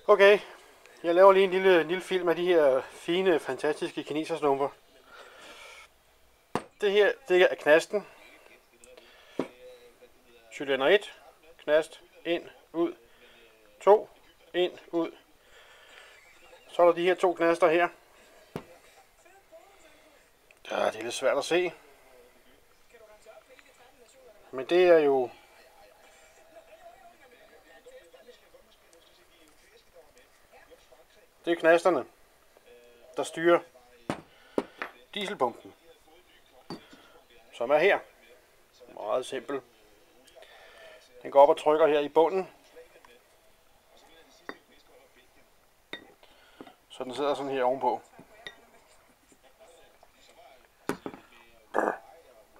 Okay, jeg laver lige en lille film af de her fine, fantastiske kinesersnumper. Det her, det er knasten. Cylinder 1, knast, ind, ud. 2, ind, ud. Så er der de her to knaster her. Ja, det er lidt svært at se. Men det er jo... Det er knasterne, der styrer dieselpumpen, som er her. Meget simpel. Den går op og trykker her i bunden. Så den sidder sådan her ovenpå.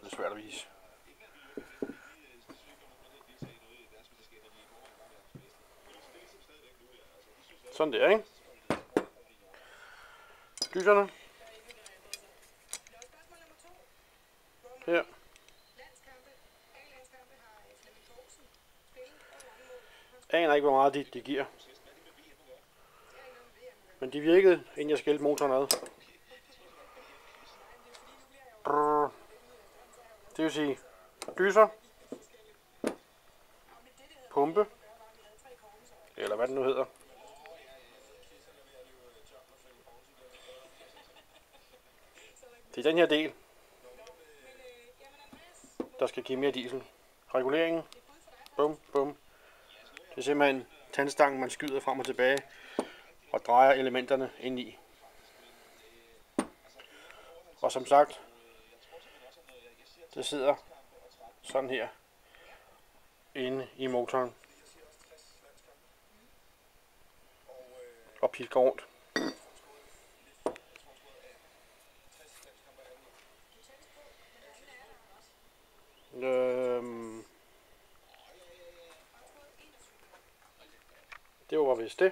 Det er svært at vise. Sådan der, ikke? Dyserne. Her. Jeg aner ikke, hvor meget de giver. Men de virkede, inden jeg skældte motoren ad. Det vil sige dyser, pumpe, eller hvad den nu hedder. Det er den her del, der skal give mere diesel. Reguleringen, bum, bum. Det er simpelthen tandstangen, man skyder frem og tilbage og drejer elementerne ind i. Og som sagt, det sidder sådan her inde i motoren og pisker rundt. Det var vist det.